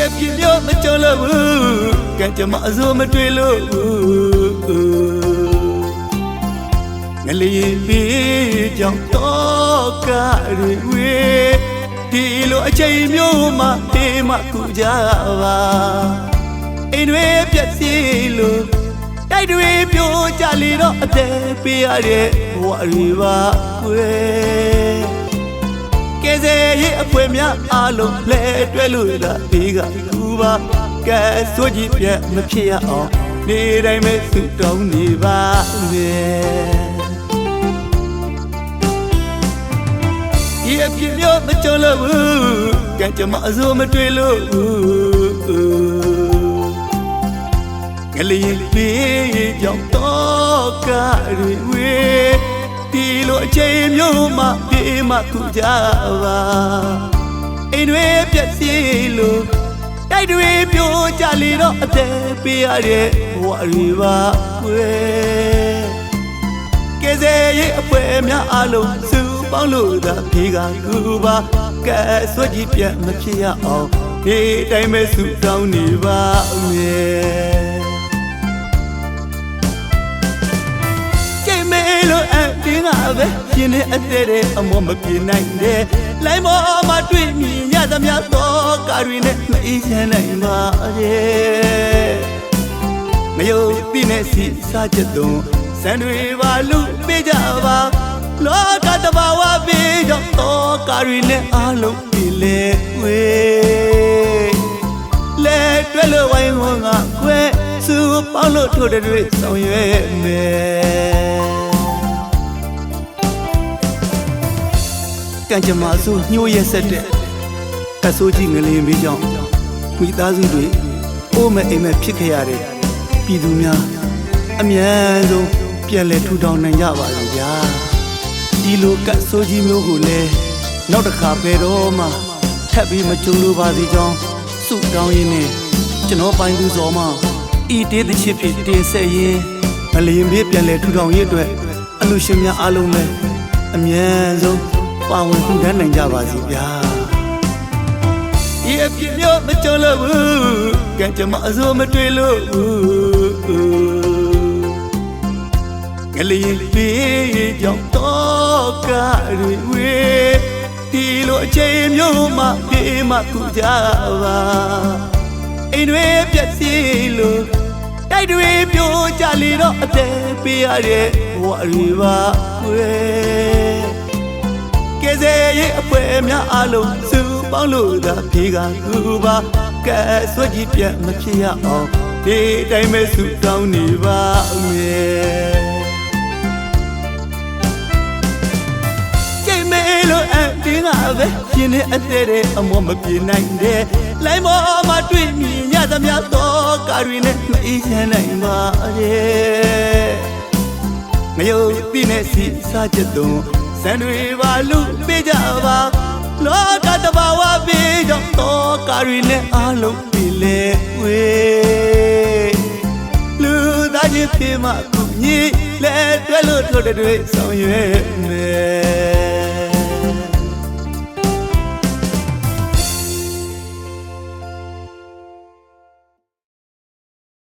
ရဲ့ပြင်းပြောမကြုံလို့ဘူးကံကြမအစိုးမတွေ့လို့ငလေးပေးကြောင့်တော့ကတွေဝေးဒီလိုအချိန်မျိုးမှတေးမှကူကြပါအိမ်တွေပြက်စီလို့တိုက်တွေပြိုကြလေတော့အသက်ပေးရတဲ့ဘဝတွေပါကွယ်ကဲစဲရဲ့အဖွဲများအားလုံးလဲတွဲလို့သာဒီကကူပါကဲဆိုကြည့်ပြက်မဖြစ်ရအောင်နေတိုင်းပဲဆုတောင်းနေပါမယ်ဒီအပြည့်မျိုးမကြုံလို့ဘူးကံကြမအစိုးမတွေ့လို့ငလေးပေးကြောင့်တော့ကတွေဝေးဒီလိုအချိန်မျိုးမှပြေးမှကူကြပါအိမ်တွေပြက်စီလို့တိုက်တွေပြိုကြလေတော့အသက်ပေးရတဲ့ဘဝတွေပါကွယ်ကဲစဲရဲ့အဖွဲများအားလုံးစုပေါင်းလို့သာဖေးကကူပါကဲဆွကြည့်ပြတ်မဖြစ်ရအောင်ဒီတိုင်းပဲစုတောင်းနေပါမယ်လို့အတင်းကပဲပြင်းနေအတဲ့တဲ့အမောမပြေနိုင်တဲ့လိုင်းပေါ်မှာတွေ့မြင်ရသမျှတော့ကားတွေနဲ့မအေးချမ်းနိုင်ပါရဲ့မယုံသိနဲ့စီစားချက်သွန်စံတွေပါလူပေးကြပါလောကတဘာဝပေးကြောင့်တော့ကားတွေနဲ့အားလုံးပြေလေဝေးလဲတွဲလို့ဝိုင်းဝန်းကခွဲစုပေါင်းလို့ထိုးတွေဆောင်ရွက်မယ်ကံကြမ္မာဆိုညှိုးရက်ဆက်တဲ့အဆိုးကြီးငလင်ပေးကြောင့်မိသားစုတွေအိုးမဲ့အိမ်မဲ့ဖြစ်ခဲ့ရတဲ့ပြည်သူများအမြန်ဆုံးပြန်လည်ထူထောင်နိုင်ကြပါစေဗျာဒီလိုကတ်ဆိုးကြီးမျိုးကိုလည်းနောက်တစ်ခါဘယ်တော့မှထပ်ပြီးမကြုံလိုပါစေကြောင်းဆုတောင်းရင်းနဲ့ကျွန်တော်ပိုင်းသူစော်မဤတေးသချစ်ဖြစ်တင်ဆက်ရင်းငလင်ပေးပြန်လည်ထူထောင်ရေးအတွက်အလူရှင်များအားလုံးလည်းအမြန်ဆုံးပါဝင်ထူထမ်းနိုင်ကြပါစေဗျာဒီအပြည့်မျိုးမကြုံလို့ဘူးကံကြမအစိုးမတွေ့လို့ငလေးပေးကြောင့်တော့ကတွေဝေးဒီလိုအချိန်မျိုးမှပြေးမှကူကြပါအိမ်တွေပြက်စီလို့တိုက်တွေပြိုကြလေတော့အသက်ပေးရတဲ့ဘဝတွေပါကွယ်ကဲစဲရဲ့အဖွဲများအားလုံးစုပေါင်းလို့သာဖေးကကူပါကဲဆွကြည့်ပြတ်မဖြစ်ရအောင်ဒီတိုင်းပဲစုတောင်းနေပါမယ်ကြိတ်မဲလို့အတင်းကပဲပြင်းနေအတဲ့တဲ့အမောမပြေနိုင်တဲ့လိုင်းပေါ်မှာတွေ့မြင်ရသမျှတော့ကားတွေနဲ့မအေးချမ်းနိုင်ပါရဲ့မယုံသိနဲ့စီစားချက်သွန်စံတွေပါလူပေးကြပါလောကတဘာဝပေးကြောင့်တော့ကားတွေနဲ့အားလုံးပြေလေဝေးလူသားချင်းဖေးမှကူညီလဲတွဲလို့ထိုးတွေဆောင်ရွက်မယ်